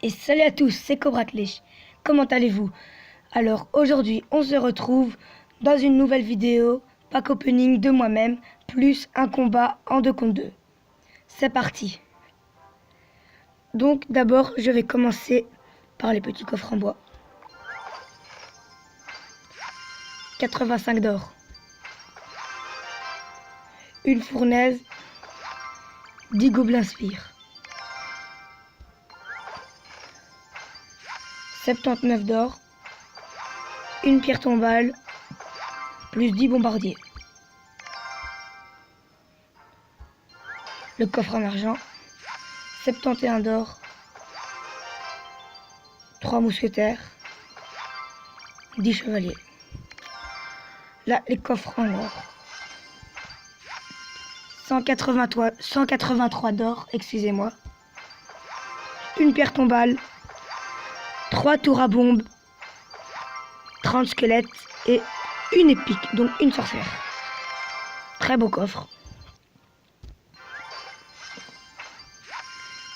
Et salut à tous, c'est Cobra Clash. Comment allez-vous? Alors aujourd'hui, on se retrouve dans une nouvelle vidéo, pack opening de moi-même, plus un combat en 2 contre 2. C'est parti. Donc d'abord, je vais commencer par les petits coffres en bois. 85 d'or. Une fournaise, 10 gobelins spires. 79 d'or, une pierre tombale, plus 10 bombardiers. Le coffre en argent, 71 d'or, 3 mousquetaires, 10 chevaliers. Là, les coffres en or. 183 d'or, excusez-moi. Une pierre tombale, 3 tours à bombe, 30 squelettes et une épique, donc une sorcière. Très beau coffre.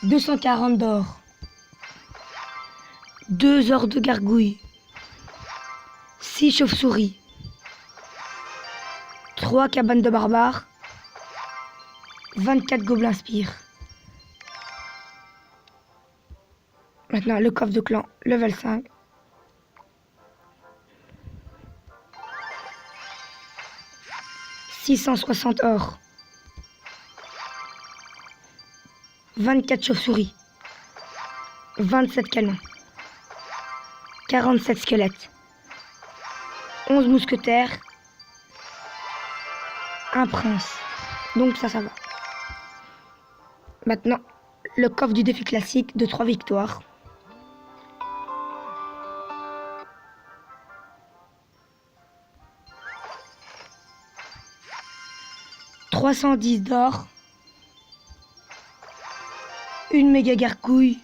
240 d'or. 2 ors de gargouille. 6 chauves-souris. 3 cabanes de barbares. 24 gobelins spires. Maintenant, le coffre de clan, level 5. « 660 or. 24 chauves-souris. 27 canons. 47 squelettes. 11 mousquetaires. Un prince. Donc ça va. Maintenant, le coffre du défi classique de 3 victoires. « 310 d'or. Une méga gargouille.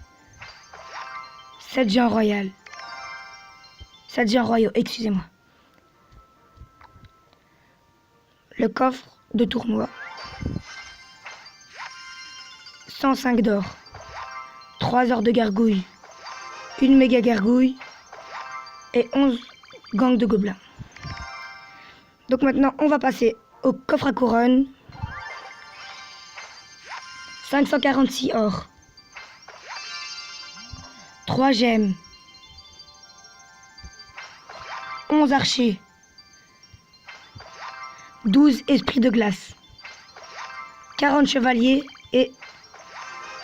7 géants royaux. 7 géants royaux, excusez-moi. Le coffre de tournoi. 105 d'or. 3 ors de gargouille. Une méga gargouille. Et 11 gangs de gobelins. Donc maintenant, on va passer au coffre à couronne. 546 or. 3 gemmes. 11 archers. 12 esprits de glace. 40 chevaliers et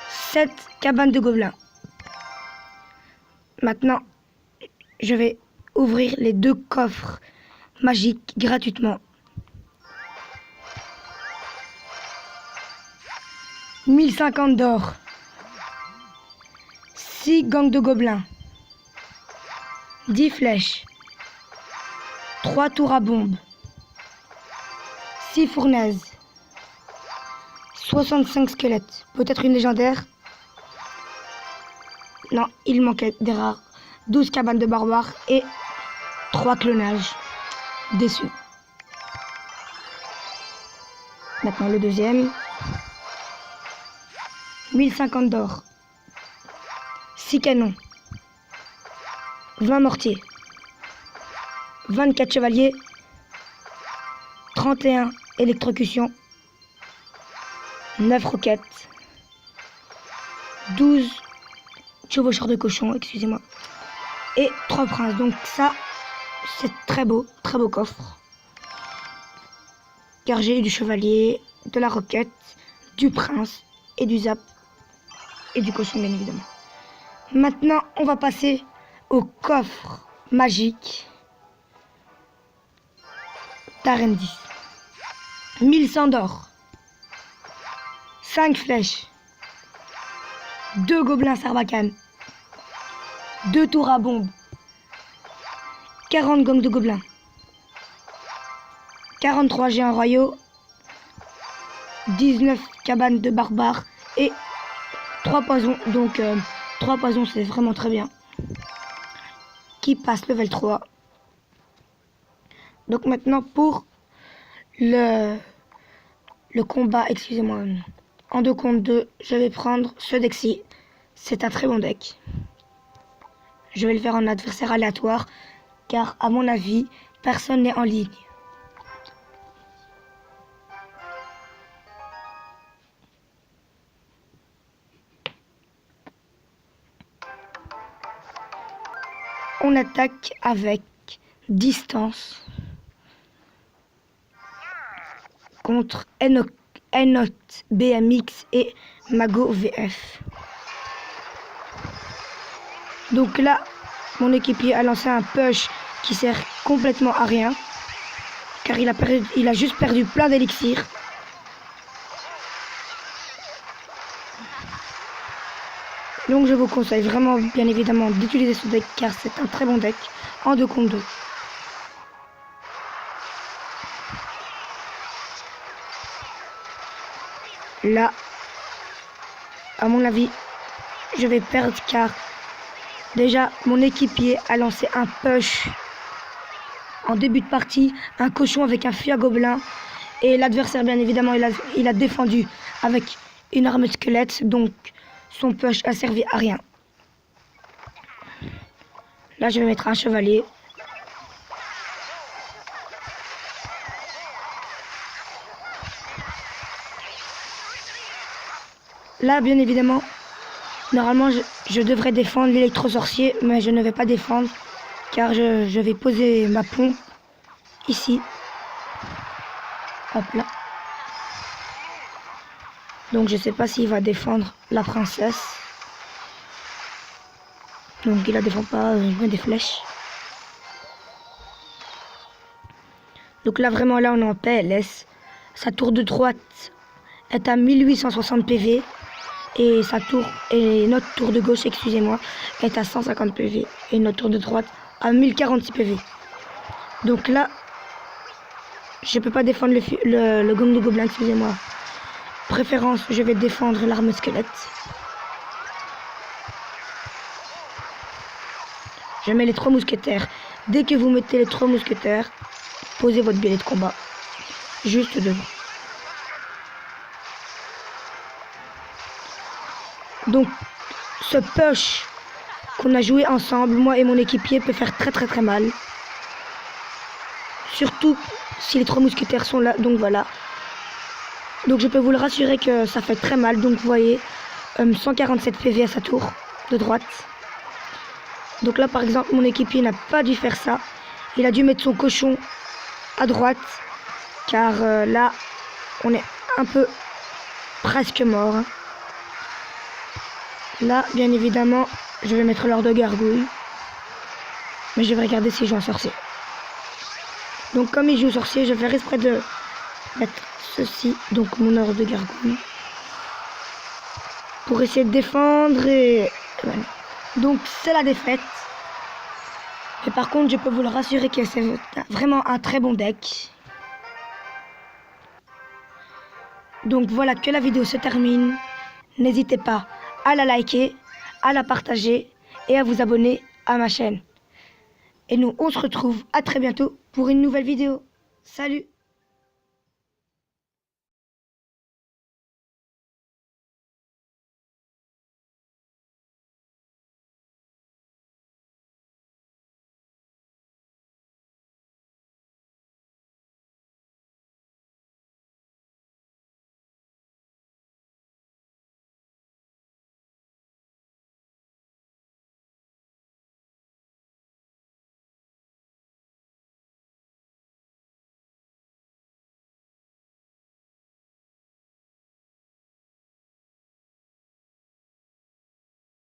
7 cabanes de gobelins. Maintenant, je vais ouvrir les 2 coffres magiques gratuitement. 1050 d'or. 6 gangs de gobelins. 10 flèches. 3 tours à bombe. 6 fournaises. 65 squelettes. Peut-être une légendaire. Non, il manquait des rares. 12 cabanes de barbares et 3 clonages. Déçu. Maintenant le deuxième. 1050 d'or. 6 canons. 20 mortiers. 24 chevaliers. 31 électrocutions. 9 roquettes. 12 chevaucheurs de cochon, excusez-moi. Et 3 princes. Donc ça, c'est très beau coffre. Car j'ai eu du chevalier, de la roquette, du prince et du zap. Et du cochon, bien évidemment. Maintenant, on va passer au coffre magique d'Arène 10. 1100 d'or. 5 flèches. 2 gobelins sarbacane. 2 tours à bombe. 40 gangs de gobelins. 43 géants royaux. 19 cabanes de barbares. Et 3 poisons. Donc 3 poisons, c'est vraiment très bien. Qui passe level 3. Donc maintenant pour le combat, excusez-moi, en 2 contre 2, je vais prendre ce deck-ci. C'est un très bon deck. je vais le faire en adversaire aléatoire, car à mon avis, personne n'est en ligne. On attaque avec distance contre Enot BMX et Mago VF. Donc là, mon équipier a lancé un push qui sert complètement à rien, car il a juste perdu plein d'élixir. Donc je vous conseille vraiment, bien évidemment, d'utiliser ce deck, car c'est un très bon deck en 2 contre 2. Là, à mon avis, je vais perdre, car déjà, mon équipier a lancé un push en début de partie, un cochon avec un fût à gobelin. Et l'adversaire, bien évidemment, il a défendu avec une arme de squelette, donc son push a servi à rien. Là, je vais mettre un chevalier. Là, bien évidemment, normalement, je devrais défendre l'électro-sorcier, mais je ne vais pas défendre, car je vais poser ma pompe ici. Hop là. Donc je sais pas s'il va défendre la princesse. Donc il la défend pas, je mets des flèches. Donc là vraiment là on est en PLS. Sa tour de droite est à 1860 PV. Et notre tour de gauche, excusez-moi, est à 150 PV. Et notre tour de droite à 1046 PV. Donc là, je peux pas défendre le gomme de gobelin, excusez-moi. Préférence, je vais défendre l'arme squelette. Je mets les 3 mousquetaires. Dès que vous mettez les 3 mousquetaires, posez votre billet de combat. Juste devant. Donc, ce push qu'on a joué ensemble, moi et mon équipier, peut faire très mal. Surtout si les 3 mousquetaires sont là, donc voilà. Donc je peux vous le rassurer que ça fait très mal. Donc vous voyez, 147 PV à sa tour de droite. Donc là par exemple, mon équipier n'a pas dû faire ça. Il a dû mettre son cochon à droite, car là, on est un peu presque mort. Là, bien évidemment, je vais mettre l'or de gargouille. Mais je vais regarder s'il joue en sorcier. Donc comme il joue sorcier, je vais faire exprès de mettre ceci, donc mon or de gargouille, pour essayer de défendre et voilà. Donc c'est la défaite. Et par contre, je peux vous le rassurer que c'est vraiment un très bon deck. Donc voilà que la vidéo se termine. N'hésitez pas à la liker, à la partager et à vous abonner à ma chaîne. Et nous, on se retrouve à très bientôt pour une nouvelle vidéo. Salut!